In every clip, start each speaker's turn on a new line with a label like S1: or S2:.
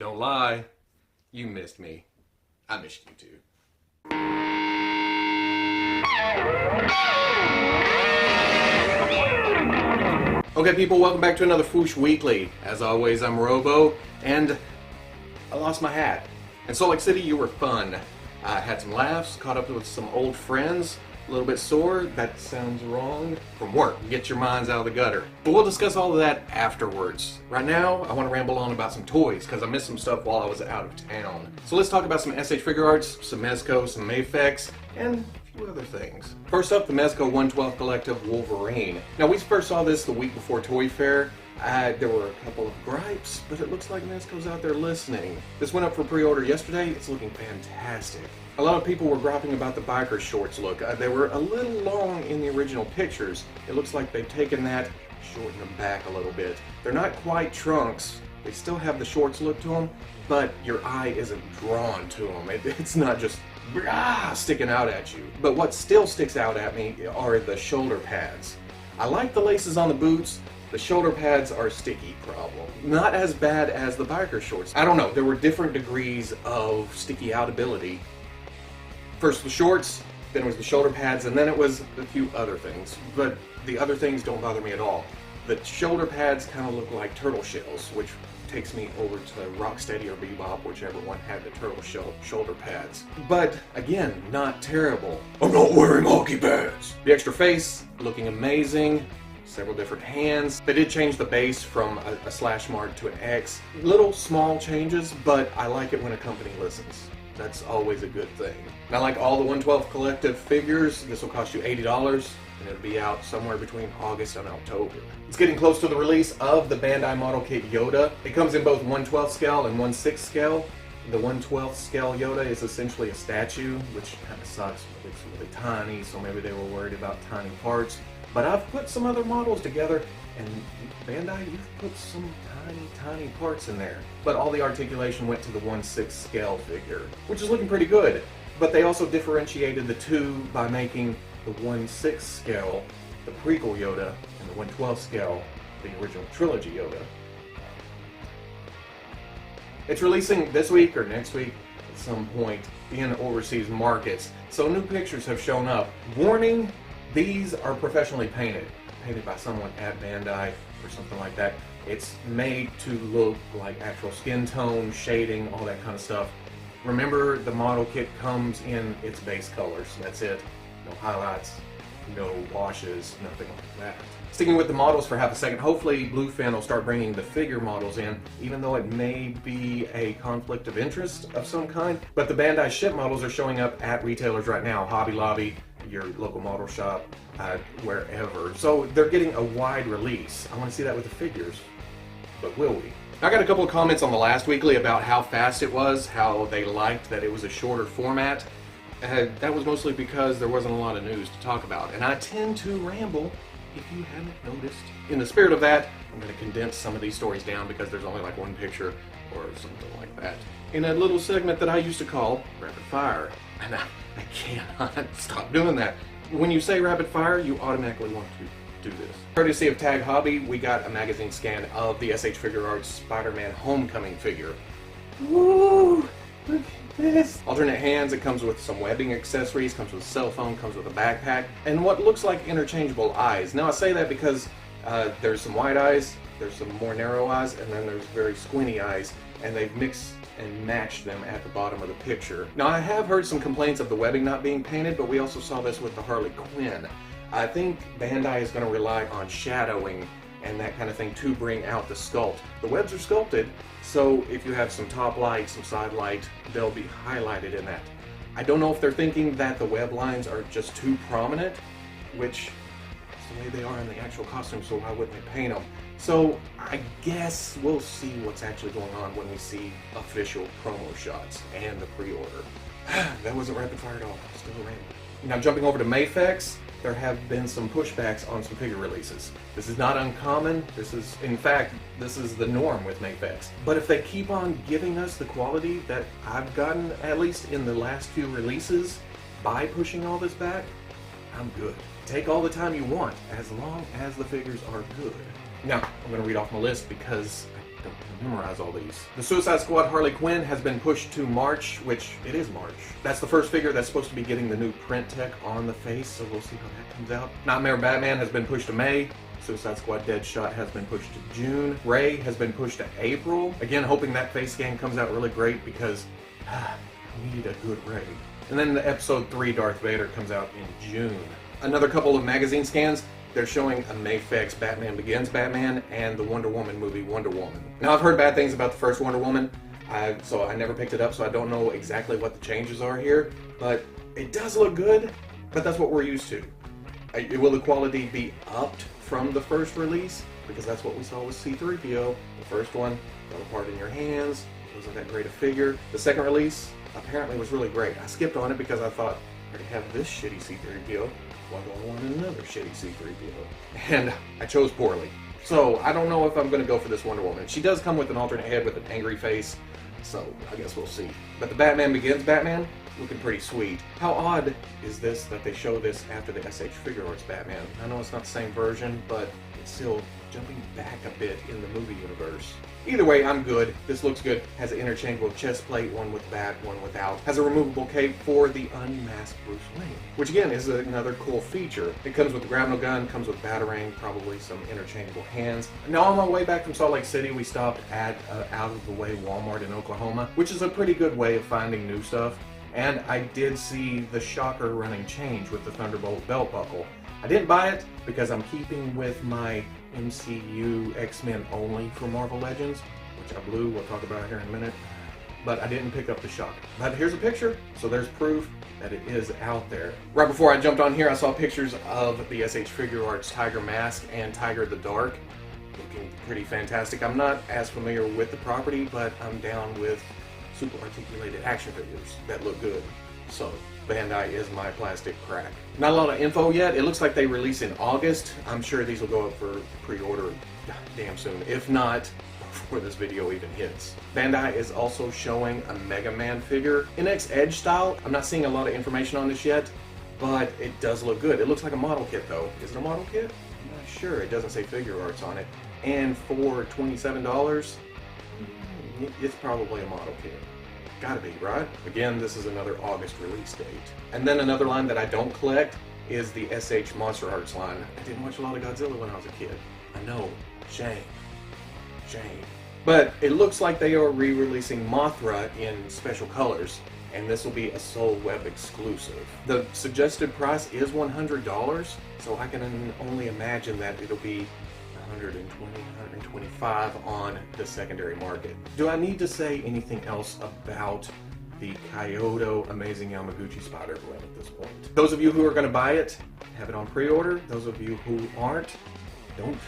S1: Don't lie, you missed me. I missed you too. Okay people, welcome back to another Fwoosh Weekly. As always, I'm Robo, and I lost my hat. In Salt Lake City, you were fun. I had some laughs, caught up with some old friends, a little bit sore, that sounds wrong, from work. Get your minds out of the gutter. But we'll discuss all of that afterwards. Right now, I want to ramble on about some toys, because I missed some stuff while I was out of town. So let's talk about some SH Figuarts, some Mezco, some MAFEX, and a few other things. First up, the Mezco 1/12 Collective Wolverine. Now, we first saw this the week before Toy Fair. There were a couple of gripes, but it looks like Mezco's out there listening. This went up for pre-order yesterday. It's looking fantastic. A lot of people were griping about the biker shorts look. They were a little long in the original pictures. It looks like they've taken that, shortened them back a little bit. They're not quite trunks. They still have the shorts look to them, but your eye isn't drawn to them. It's not just sticking out at you. But what still sticks out at me are the shoulder pads. I like the laces on the boots. The shoulder pads are a sticky problem. Not as bad as the biker shorts. I don't know, there were different degrees of sticky out ability. First the shorts, then it was the shoulder pads, and then it was a few other things. But the other things don't bother me at all. The shoulder pads kind of look like turtle shells, which takes me over to Rocksteady or Bebop, whichever one had the turtle shell shoulder pads. But again, not terrible. I'm not wearing hockey pads! The extra face, looking amazing. Several different hands. They did change the base from a slash mark to an X. Little small changes, but I like it when a company listens. That's always a good thing. Now, like all the 1/12 Collective figures, this will cost you $80, and it'll be out somewhere between August and October. It's getting close to the release of the Bandai model kit Yoda. It comes in both 1/12 scale and 1/6 scale. The 1/12 scale Yoda is essentially a statue, which kind of sucks. It's really tiny, so maybe they were worried about tiny parts. But I've put some other models together, and Bandai, you've put some tiny parts in there. But all the articulation went to the 1/6 scale figure, which is looking pretty good. But they also differentiated the two by making the 1/6 scale the prequel Yoda, and the 1/12 scale the original trilogy Yoda. It's releasing this week or next week at some point in overseas markets, so new pictures have shown up. Warning, these are professionally painted by someone at Bandai or something like that. It's made to look like actual skin tone, shading, all that kind of stuff. Remember, the model kit comes in its base colors. That's it. No highlights, no washes, nothing like that. Sticking with the models for half a second, hopefully Bluefin will start bringing the figure models in, even though it may be a conflict of interest of some kind. But the Bandai ship models are showing up at retailers right now, Hobby Lobby, your local model shop, wherever. So they're getting a wide release. I want to see that with the figures, but will we? I got a couple of comments on the last weekly about how fast it was, how they liked that it was a shorter format. That was mostly because there wasn't a lot of news to talk about, and I tend to ramble, if you haven't noticed. In the spirit of that, I'm going to condense some of these stories down because there's only like one picture or something like that, in a little segment that I used to call Rapid Fire. And I cannot stop doing that. When you say rapid fire, you automatically want to do this. Courtesy of Tag Hobby, we got a magazine scan of the SH Figuarts Spider-Man Homecoming figure. Woo! Look at this! Alternate hands, it comes with some webbing accessories, comes with a cell phone, comes with a backpack, and what looks like interchangeable eyes. Now I say that because there's some wide eyes, there's some more narrow eyes, and then there's very squinty eyes, and they've mixed and match them at the bottom of the picture. Now, I have heard some complaints of the webbing not being painted, but we also saw this with the Harley Quinn. I think Bandai is going to rely on shadowing and that kind of thing to bring out the sculpt. The webs are sculpted, so if you have some top light, some side light, they'll be highlighted in that. I don't know if they're thinking that the web lines are just too prominent, which is the way they are in the actual costume, so why wouldn't they paint them? So I guess we'll see what's actually going on when we see official promo shots and the pre-order. That wasn't rapid fire at all, still a ramble. Now jumping over to MAFEX, there have been some pushbacks on some figure releases. This is not uncommon, in fact, this is the norm with MAFEX. But if they keep on giving us the quality that I've gotten, at least in the last few releases, by pushing all this back, I'm good. Take all the time you want, as long as the figures are good. Now, I'm going to read off my list because Don't memorize all these. The Suicide Squad Harley Quinn has been pushed to March, which it is March. That's the first figure that's supposed to be getting the new print tech on the face, so we'll see how that comes out. Nightmare Batman has been pushed to May. Suicide Squad Deadshot has been pushed to June. Ray has been pushed to April. Again, hoping that face scan comes out really great because we need a good Ray. And then the episode 3 Darth Vader comes out in June. Another couple of magazine scans. They're showing a MAFEX Batman Begins Batman and the Wonder Woman movie Wonder Woman. Now I've heard bad things about the first Wonder Woman, so I never picked it up, so I don't know exactly what the changes are here, but it does look good, but that's what we're used to. Will the quality be upped from the first release? Because that's what we saw with C-3PO. The first one fell apart in your hands, wasn't that great a figure. The second release apparently was really great. I skipped on it because I thought, I already have this shitty C-3PO. Why do I want another shitty C-3PO? And I chose poorly. So I don't know if I'm going to go for this Wonder Woman. She does come with an alternate head with an angry face, so I guess we'll see. But the Batman Begins Batman, looking pretty sweet. How odd is this that they show this after the SH Figuarts Batman? I know it's not the same version, but it's still jumping back a bit in the movie universe. Either way, I'm good. This looks good. Has an interchangeable chest plate, one with bat, one without. Has a removable cape for the unmasked Bruce Wayne, which again is another cool feature. It comes with the grapnel gun, comes with batarang, probably some interchangeable hands. Now on my way back from Salt Lake City, we stopped at Out of the Way Walmart in Oklahoma, which is a pretty good way of finding new stuff. And I did see the Shocker running change with the Thunderbolt belt buckle. I didn't buy it because I'm keeping with my MCU X-Men only for Marvel Legends, which I blew, we'll talk about here in a minute. But I didn't pick up the Shocker. But here's a picture, so there's proof that it is out there. Right before I jumped on here, I saw pictures of the SH Figuarts Tiger Mask and Tiger the Dark. Looking pretty fantastic. I'm not as familiar with the property, but I'm down with super articulated action figures that look good. So Bandai is my plastic crack. Not a lot of info yet. It looks like they release in August. I'm sure these will go up for pre-order damn soon. If not, before this video even hits. Bandai is also showing a Mega Man figure in X-Edge style. I'm not seeing a lot of information on this yet, but it does look good. It looks like a model kit though. Is it a model kit? I'm not sure. It doesn't say Figuarts on it. And for $27, it's probably a model kit. Gotta be, right? Again, this is another August release date. And then another line that I don't collect is the SH Monster Arts line. I didn't watch a lot of Godzilla when I was a kid. I know. Shame. Shame. But it looks like they are re-releasing Mothra in special colors, and this will be a Soul Web exclusive. The suggested price is $100, so I can only imagine that it'll be $120, $125 on the secondary market. Do I need to say anything else about the Kyoto Amazing Yamaguchi Spider-Gwen at this point? Those of you who are going to buy it, have it on pre-order. Those of you who aren't, don't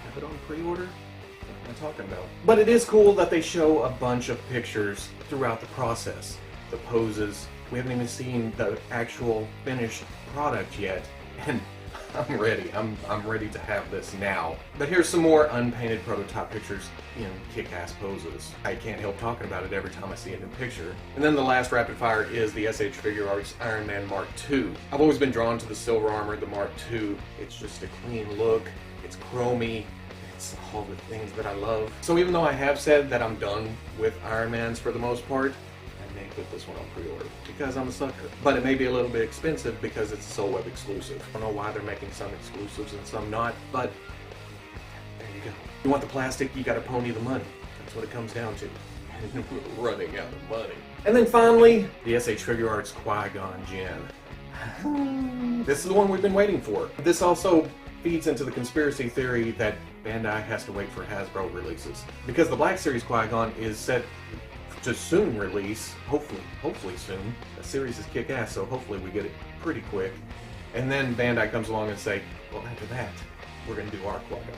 S1: have it on pre-order. What am I talking about? But it is cool that they show a bunch of pictures throughout the process. The poses. We haven't even seen the actual finished product yet. And I'm ready. I'm ready to have this now. But here's some more unpainted prototype pictures in kick-ass poses. I can't help talking about it every time I see a new picture. And then the last rapid fire is the SH Figuarts Iron Man Mark II. I've always been drawn to the silver armor, the Mark II. It's just a clean look. It's chromy. It's all the things that I love. So even though I have said that I'm done with Iron Mans for the most part, I may put this one on pre-order because I'm a sucker. But it may be a little bit expensive because it's a Soul Web exclusive. I don't know why they're making some exclusives and some not, but there you go. You want the plastic, you gotta pony the money. That's what it comes down to. And we're running out of money. And then finally, the SH Figuarts Qui-Gon Jinn. This is the one we've been waiting for. This also feeds into the conspiracy theory that Bandai has to wait for Hasbro releases. Because the Black Series Qui-Gon is set to soon release, hopefully soon. The series is kick-ass, so hopefully we get it pretty quick. And then Bandai comes along and say, well, after that, we're going to do our Qui-Gon.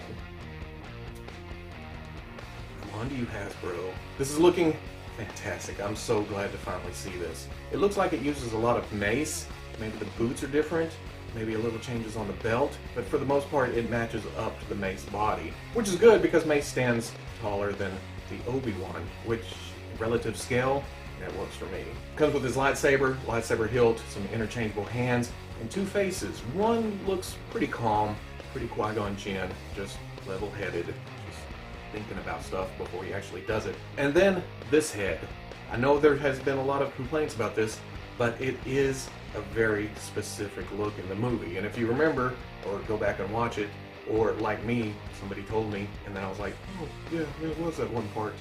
S1: Come on to you, Hasbro. This is looking fantastic. I'm so glad to finally see this. It looks like it uses a lot of mace. Maybe the boots are different. Maybe a little changes on the belt. But for the most part, it matches up to the Mace body. Which is good because Mace stands taller than the Obi-Wan, which relative scale, that works for me. Comes with his lightsaber hilt, some interchangeable hands, and two faces. One looks pretty calm, pretty Qui-Gon Jinn, just level-headed, just thinking about stuff before he actually does it. And then this head. I know there has been a lot of complaints about this, but it is a very specific look in the movie. And if you remember, or go back and watch it, or like me, somebody told me, and then I was like, oh yeah, it was that one part.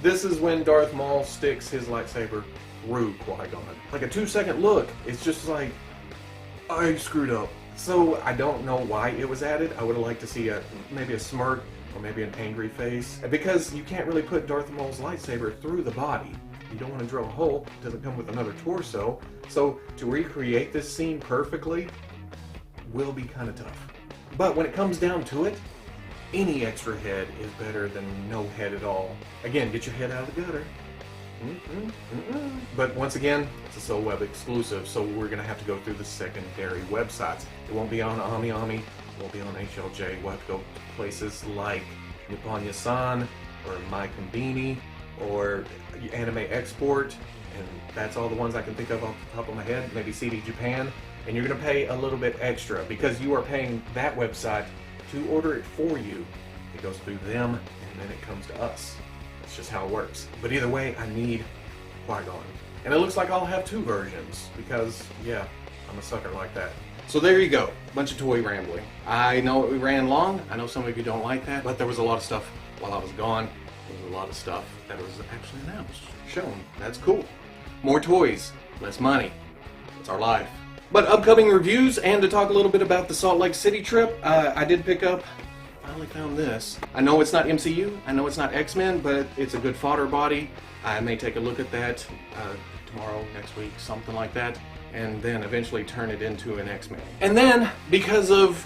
S1: This is when Darth Maul sticks his lightsaber through Qui-Gon. Like a 2-second look. It's just like, I screwed up. So I don't know why it was added. I would have liked to see maybe a smirk or maybe an angry face. Because you can't really put Darth Maul's lightsaber through the body. You don't want to drill a hole. It doesn't come with another torso. So to recreate this scene perfectly will be kind of tough. But when it comes down to it, any extra head is better than no head at all. Again, get your head out of the gutter. But once again, it's a Soul Web exclusive, so we're going to have to go through the secondary websites. It won't be on AmiAmi, it won't be on HLJ. We'll have to go to places like Nippon Yasan, or My Konbini, or Anime Export, and that's all the ones I can think of off the top of my head. Maybe CD Japan. And you're going to pay a little bit extra because you are paying that website to order it for you. It goes through them, and then it comes to us. That's just how it works. But either way, I need Qui-Gon. And it looks like I'll have 2 versions because, yeah, I'm a sucker like that. So there you go. Bunch of toy rambling. I know we ran long. I know some of you don't like that, but there was a lot of stuff while I was gone. There was a lot of stuff that was actually announced, shown. That's cool. More toys, less money. It's our life. But upcoming reviews, and to talk a little bit about the Salt Lake City trip, I did pick up, finally found this. I know it's not MCU, I know it's not X-Men, but it's a good fodder body. I may take a look at that tomorrow, next week, something like that, and then eventually turn it into an X-Men. And then, because of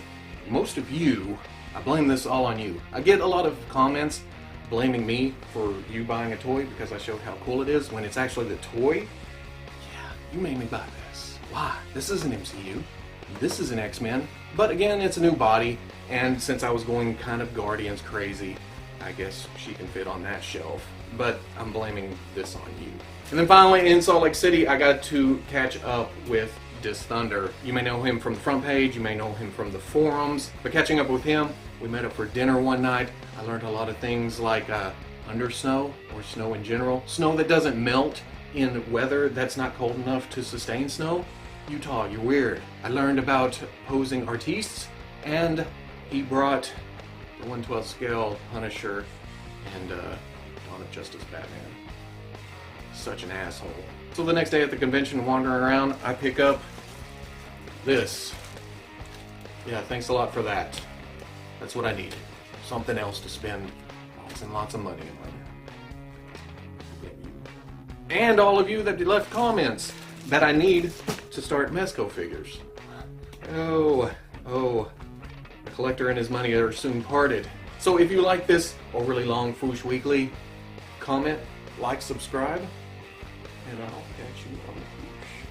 S1: most of you, I blame this all on you. I get a lot of comments blaming me for you buying a toy because I showed how cool it is, when it's actually the toy. Yeah, you made me buy this. Why? This isn't MCU. This is an X-Men. But again, it's a new body, and since I was going kind of Guardians crazy, I guess she can fit on that shelf. But I'm blaming this on you. And then finally, in Salt Lake City, I got to catch up with Dis Thunder. You may know him from the front page, you may know him from the forums, but catching up with him, we met up for dinner one night. I learned a lot of things like under snow, or snow in general. Snow that doesn't melt in weather that's not cold enough to sustain snow. Utah, you're weird. I learned about posing artistes, and he brought the 1/12 scale Punisher and Dawn of Justice Batman. Such an asshole. So the next day at the convention, wandering around, I pick up this. Yeah, thanks a lot for that. That's what I need. Something else to spend lots and lots of money on. And all of you that left comments that I need to start Mezco figures. Oh, the collector and his money are soon parted. So if you like this overly long Fwoosh Weekly, comment, like, subscribe, and I'll catch you on the Fwoosh.